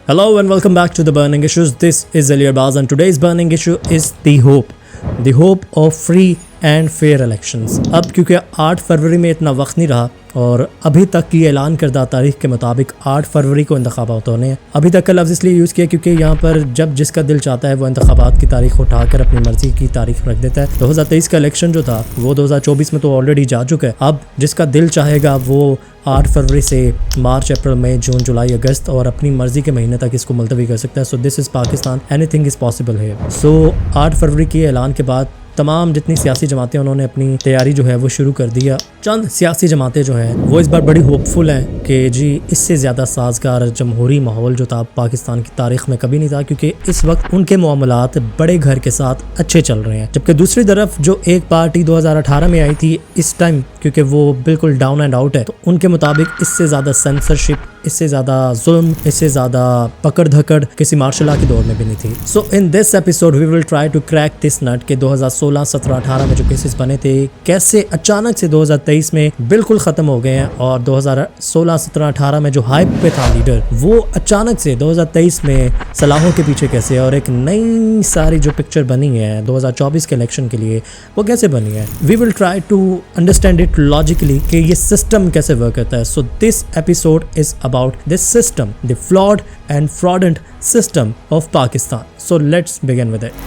Hello and welcome back to the Burning Issues. This is Ali Arbaz and today's burning issue is the hope of free and fair elections. अब क्योंकि 8 फरवरी में इतना वक्त नहीं रहा और अभी तक की ऐलान करदा तारीख के मुताबिक 8 फरवरी को इंतखाबात होने हैं। अभी तक का लफ्ज़ इसलिए यूज़ किया क्योंकि यहाँ पर जब जिसका दिल चाहता है वो इंतखाबात की तारीख उठाकर अपनी मर्ज़ी की तारीख रख देता है। 2023 का इलेक्शन जो था वो 2024 में तो ऑलरेडी जा चुका है। अब जिसका दिल चाहेगा वो 8 फरवरी से मार्च, अप्रैल, मई, जून, जुलाई, अगस्त और अपनी मर्जी के महीने तक इसको मुलतवी कर सकता है। So this is Pakistan, anything is possible है। सो 8 फरवरी के ऐलान के बाद तमाम जितनी सियासी जमातें उन्होंने अपनी तैयारी जो है वो शुरू कर दिया। चंद सियासी जमातें जो हैं वो इस बार बड़ी होपफुल हैं कि जी इससे ज़्यादा साजगार जमहूरी माहौल जो था पाकिस्तान की तारीख में कभी नहीं था, क्योंकि इस वक्त उनके मामलात बड़े घर के साथ अच्छे चल रहे हैं। जबकि दूसरी तरफ जो एक पार्टी 2018 में आई थी, इस टाइम क्योंकि वो बिल्कुल डाउन एंड आउट है, तो उनके मुताबिक इससे ज़्यादा सेंसरशिप, इससे ज़्यादा जुल्म, इससे ज़्यादा पकड़ धकड़ किसी मार्शल लॉ के दौर में भी नहीं थी। So in this episode we will try to crack this nut के 2016, 17, 18 में जो केसेस बने थे कैसे अचानक से 2023 में बिल्कुल ख़त्म हो गए हैं, और 2016, 17, 18 में जो हाइप पे था लीडर वो अचानक से 2023 में सलाहों के पीछे कैसे, और एक नई सारी जो पिक्चर बनी है 2024 के इलेक्शन के लिए वो कैसे बनी है। We will try to understand it logically कि ये सिस्टम कैसे वर्क करता है। So this episode is about this system, the flawed and fraudulent system of Pakistan. So let's begin with it.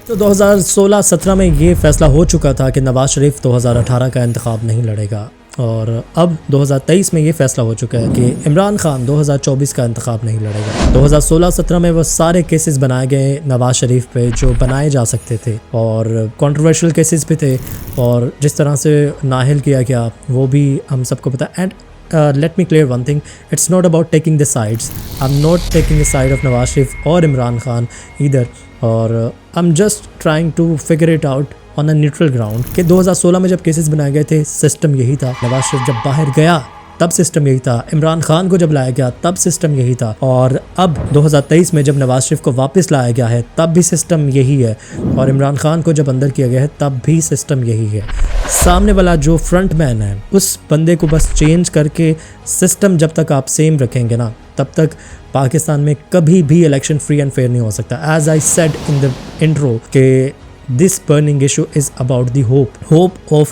तो 2016-17 में ये फैसला हो चुका था कि नवाज शरीफ 2018 का इंतखाब नहीं लड़ेगा, और अब 2023 में ये फैसला हो चुका है कि इमरान खान 2024 का इंतखाब नहीं लड़ेगा। 2016-17 में वो सारे केसेस बनाए गए नवाज शरीफ पे जो बनाए जा सकते थे, और कंट्रोवर्शियल केसेस भी थे, और जिस तरह से नाहिल किया गया वो भी हम सबको पता है। And let me clear one thing, it's not about taking the sides. I'm not taking the side of Nawaz Sharif or Imran Khan either, और I'm just trying to figure it out on a neutral ground कि 2016 में जब cases बनाए गए थे system यही था, नवाज शरीफ जब बाहर गया तब सिस्टम यही था, इमरान खान को जब लाया गया तब सिस्टम यही था, और अब 2023 में जब नवाज शरीफ को वापस लाया गया है तब भी सिस्टम यही है, और इमरान खान को जब अंदर किया गया है तब भी सिस्टम यही है। सामने वाला जो फ्रंट मैन है उस बंदे को बस चेंज करके सिस्टम जब तक आप सेम रखेंगे ना तब तक पाकिस्तान में कभी भी इलेक्शन फ्री एंड फेयर नहीं हो सकता। As I said in the intro के this burning issue is about the hope of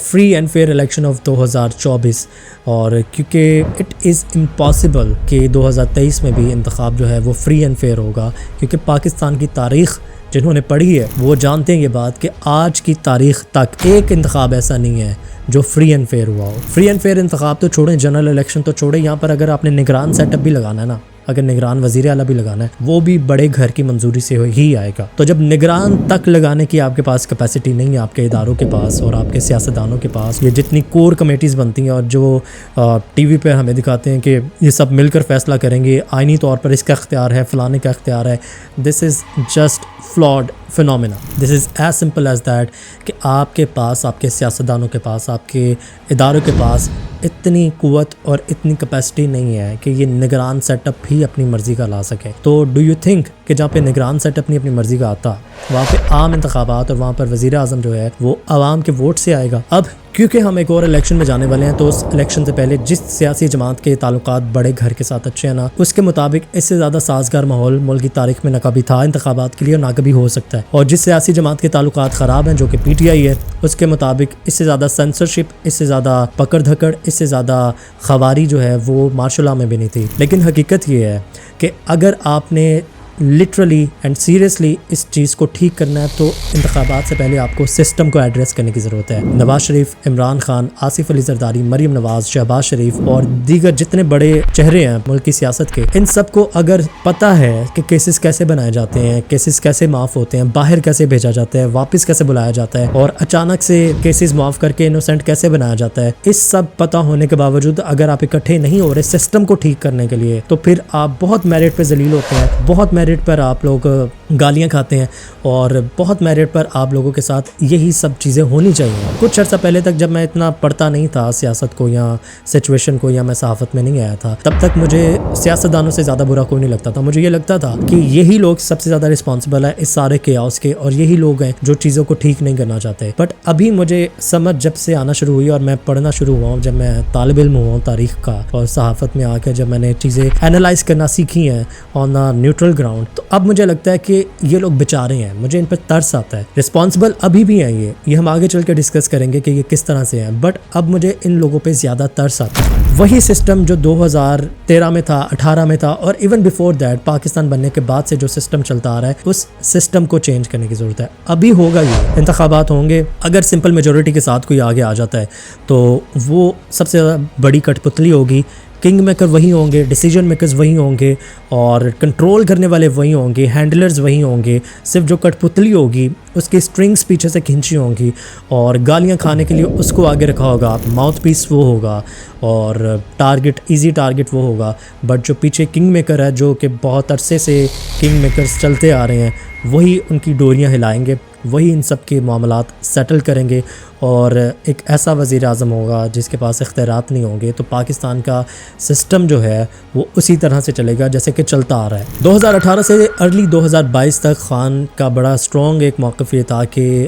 free and fair election of 2024, और क्योंकि it is impossible कि 2023 में भी इंतखाब जो है वो फ्री एंड फेयर होगा, क्योंकि पाकिस्तान की तारीख़ जिन्होंने पढ़ी है वो जानते हैं ये बात कि आज की तारीख़ तक एक इंतखाब ऐसा नहीं है जो फ्री एंड फेयर हुआ हो। फ्री एंड फेयर इंतखाब तो छोड़ें, जनरल इलेक्शन तो छोड़ें, यहाँ पर अगर आपने निगरान सेटअप भी लगाना है ना, अगर निगरान वज़ीर आला भी लगाना है वो भी बड़े घर की मंजूरी से ही आएगा। तो जब निगरान तक लगाने की आपके पास कैपेसिटी नहीं है, आपके इदारों के पास और आपके सियासतदानों के पास, ये जितनी कोर कमेटीज़ बनती हैं और जो टीवी पे हमें दिखाते हैं कि ये सब मिलकर फ़ैसला करेंगे, आइनी तौर पर इसका इख्तियार है, फ़लाने का इख्तियार है, this is just flawed phenomena. This is as simple as that कि आपके पास, आपके सियासतदानों के पास, आपके इदारों के पास इतनी कुव्वत और इतनी कैपेसिटी नहीं है कि ये निगरान सेटअप भी अपनी मर्ज़ी का ला सके। तो डू यू थिंक कि जहाँ पे निगरान सेटअप नहीं अपनी मर्ज़ी का आता, वहाँ पे आम इंतखाबात और वहाँ पर वज़ीर आज़म जो है वो आवाम के वोट से आएगा। अब क्योंकि हम एक और इलेक्शन में जाने वाले हैं, तो उस इलेक्शन से पहले जिस सियासी जमात के ताल्लुकात बड़े घर के साथ अच्छे हैं ना, उसके मुताबिक इससे ज़्यादा साजगार माहौल मुल्क की तारीख में ना कभी था इंतखाबात के लिए और ना कभी हो सकता है। और जिस सियासी जमात के ताल्लुकात ख़राब हैं जो कि PTI है, उसके मुताबिक इससे ज़्यादा सेंसरशिप, इससे ज़्यादा पकड़ धकड़, इससे ज़्यादा खवारी जो है वो मार्शल लॉ में भी नहीं थी। लेकिन हकीकत ये है कि अगर आपने लिटरली एंड सीरियसली इस चीज़ को ठीक करना है तो इंतखाबात से पहले आपको सिस्टम को एड्रेस करने की ज़रूरत है। नवाज शरीफ, इमरान खान, आसिफ अली जरदारी, मरीम नवाज, शहबाज शरीफ और दीगर जितने बड़े चेहरे हैं मुल्क की सियासत के, इन सबको अगर पता है कि केसेस कैसे बनाए जाते हैं, केसेस कैसे माफ़ होते हैं, बाहर कैसे भेजा जाता है, वापस कैसे बुलाया जाता है, और अचानक से केसेस माफ़ करके इनोसेंट कैसे बनाया जाता है, इस सब पता होने के बावजूद अगर आप इकट्ठे नहीं हो रहे सिस्टम को ठीक करने के लिए, तो फिर आप बहुत मेरिट पे जलील होते हैं, बहुत मेरिट पर आप लोग गालियाँ खाते हैं और बहुत मेरिट पर आप लोगों के साथ यही सब चीज़ें होनी चाहिए। कुछ अर्सा पहले तक जब मैं इतना पढ़ता नहीं था सियासत को या सिचुएशन को, या मैं सहाफ़त में नहीं आया था, तब तक मुझे सियासतदानों से ज़्यादा बुरा कोई नहीं लगता था। मुझे ये लगता था कि यही लोग सबसे ज़्यादा रिस्पॉन्सिबल है इस सारे केओस के, और यही लोग हैं जो चीज़ों को ठीक नहीं करना चाहते। बट अभी मुझे समझ जब से आना शुरू हुई और मैं पढ़ना शुरू हुआ हूँ, जब मैं तालिब इल्म हुआ हूँ तारीख़ का और सहाफ़त में आकर जब मैंने चीज़ें एनालाइज करना सीखी हैं ऑन अ न्यूट्रल ग्राउंड, तो अब मुझे लगता है कि ये लोग बेचारे हैं। मुझे इन पर तरस आता है। रिस्पॉन्सिबल अभी भी हैं ये हम आगे चल के डिस्कस करेंगे कि ये किस तरह से हैं, बट अब मुझे इन लोगों पे ज़्यादा तरस आता है। वही सिस्टम जो 2013 में था, 18 में था, और इवन बिफोर दैट पाकिस्तान बनने के बाद से जो सिस्टम चलता आ रहा है, उस सिस्टम को चेंज करने की ज़रूरत है। अभी होगा ये, इंतखाबात होंगे। अगर सिंपल मेजॉरिटी के साथ कोई आगे आ जाता है तो वो सबसे ज़्यादा बड़ी कठपुतली होगी। किंग मेकर वही होंगे, डिसीजन मेकर्स वही होंगे, और कंट्रोल करने वाले वही होंगे, हैंडलर्स वही होंगे। सिर्फ जो कठपुतली होगी उसकी स्ट्रिंग्स पीछे से खींची होंगी और गालियां खाने के लिए उसको आगे रखा होगा। माउथ पीस वो होगा और टारगेट, इजी टारगेट वो होगा। बट जो पीछे किंग मेकर है, जो कि बहुत अरसे से किंग मेकर्स चलते आ रहे हैं, वही उनकी डोरियां हिलाएंगे, वही इन सब के मामलात सेटल करेंगे, और एक ऐसा वज़ीर आज़म होगा जिसके पास इख्तियारात नहीं होंगे। तो पाकिस्तान का सिस्टम जो है वो उसी तरह से चलेगा जैसे कि चलता आ रहा है। 2018 से अर्ली 2022 तक खान का बड़ा स्ट्रॉन्ग एक मौक़िफ़ ये था कि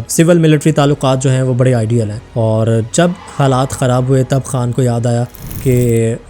सिविल मिलिट्री ताल्लुकात जो हैं वो बड़े आइडियल हैं, और जब हालात ख़राब हुए तब खान को याद आया कि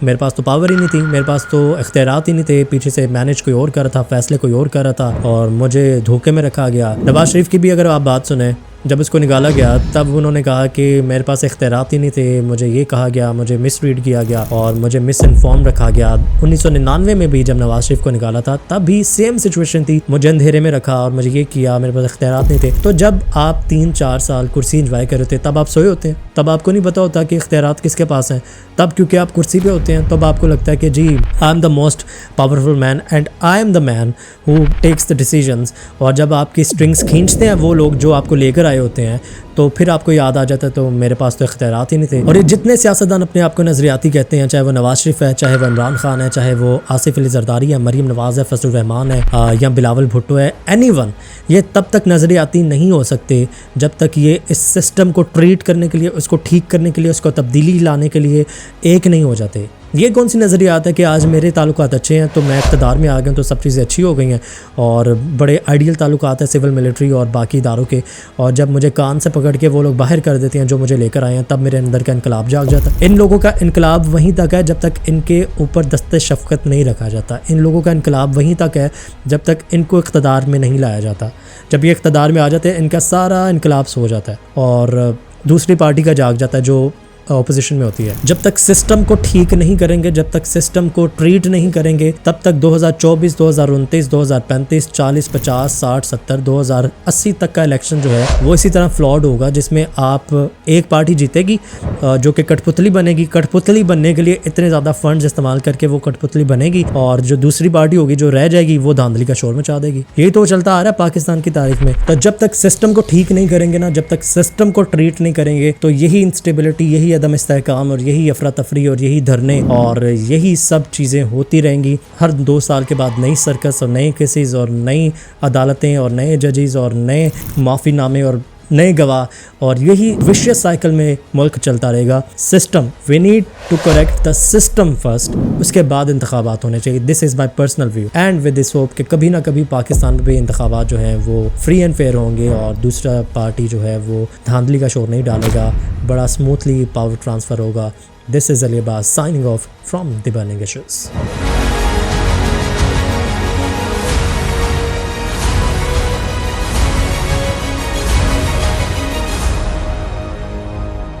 मेरे पास तो पावर ही नहीं थी, मेरे पास तो इख्तियारात ही नहीं थे, पीछे से मैनेज कोई और कर रहा था, फ़ैसले कोई और कर रहा था, और मुझे धोखे में रखा गया। नवाज शरीफ की भी अगर आप बात सुने, जब उसको निकाला गया तब उन्होंने कहा कि मेरे पास इख्तियारात ही नहीं थे, मुझे ये कहा गया, मुझे मिसरीड किया गया और मुझे मिस इन्फॉर्म रखा गया। 1999 में भी जब नवाज शरीफ को निकाला था तब भी सेम सिचुएशन थी, मुझे अंधेरे में रखा और मुझे ये किया, मेरे पास इख्तियारात नहीं थे। तो जब आप 3-4 साल कुर्सी इंजॉय कर रहे थे तब आप सोए होते हैं, तब आपको नहीं पता होता कि इख्तियारात किसके पास हैं। तब क्योंकि आप कुर्सी पे होते हैं तब आपको लगता है कि जी I am the most powerful man and I am the man who takes the decisions. और जब आपकी स्ट्रिंग्स खींचते हैं वो लोग जो आपको लेकर आए होते हैं, तो फिर आपको याद आ जाता है तो मेरे पास तो इख्तियारात ही नहीं थे। और ये जितने सियासतदान अपने आप को नज़रियाती कहते हैं, चाहे वो नवाज शरीफ है, चाहे वो इमरान खान है, चाहे वो आसिफ अली जरदारी है, मरीम नवाज़ है, फजल रहमान है, या बिलावल भुट्टो है, एनीवन, ये तब तक नज़रियाती नहीं हो सकते जब तक ये इस सिस्टम को ट्रीट करने के लिए, उसको ठीक करने के लिए, उसको तब्दीली लाने के लिए एक नहीं हो जाते। ये कौन सी नज़रियात है कि आज मेरे ताल्लुकात अच्छे हैं तो मैं इक़्तिदार में आ गया तो सब चीज़ें अच्छी हो गई हैं, और बड़े आइडियल ताल्लुकात है सिविल मिलिट्री और बाकी इदारों के, और जब मुझे कान से पकड़ के वो लोग बाहर कर देते हैं जो मुझे लेकर आए हैं, तब मेरे अंदर का इनकलाब जाग जाता है। इन लोगों का इनकलाब वहीं तक है जब तक इनके ऊपर दस्ते शफ़क़त नहीं रखा जाता। इन लोगों का इनकलाब वहीं तक है जब तक इनको इक़्तिदार में नहीं लाया जाता। जब ये इक़्तिदार में आ जाते हैं इनका सारा इनकलाब सो जाता है और दूसरी पार्टी का जाग जाता है जो ऑपोजिशन में होती है। जब तक सिस्टम को ठीक नहीं करेंगे, जब तक सिस्टम को ट्रीट नहीं करेंगे, तब तक 2024, 2029, 2035, 40, 50, 60, 70, 2080 तक का इलेक्शन जो है वो इसी तरह फ्लॉड होगा, जिसमें आप एक पार्टी जीतेगी जो कि कठपुतली बनेगी। कठपुतली बनने के लिए इतने ज़्यादा फंड्स इस्तेमाल करके वो कठपुतली बनेगी, और जो दूसरी पार्टी होगी जो रह जाएगी वो धांधली का शोर मचा देगी। यही तो चलता आ रहा है पाकिस्तान की तारीख में। तो जब तक सिस्टम को ठीक नहीं करेंगे ना, जब तक सिस्टम को ट्रीट नहीं करेंगे, तो यही इंस्टेबिलिटी, यही अदम इस्तेहकाम और यही अफरा तफरी और यही धरने और यही सब चीज़ें होती रहेंगी। हर 2 साल के बाद नई सर्कस और नए केसेस और नई अदालतें और नए जजेस और नए माफ़ीनामे और नए गवाह, और यही विशियस साइकिल में मुल्क चलता रहेगा। System, we need to correct the system first, उसके बाद इंतखाबात होने चाहिए। This is my personal view and with this hope कि कभी ना कभी पाकिस्तान में भी इंतखाबात जो हैं वो फ्री एंड फेयर होंगे और दूसरा पार्टी जो है वो धांधली का शोर नहीं डालेगा, बड़ा स्मूथली पावर ट्रांसफ़र होगा। This is Ali Abbas signing off from the burning issues.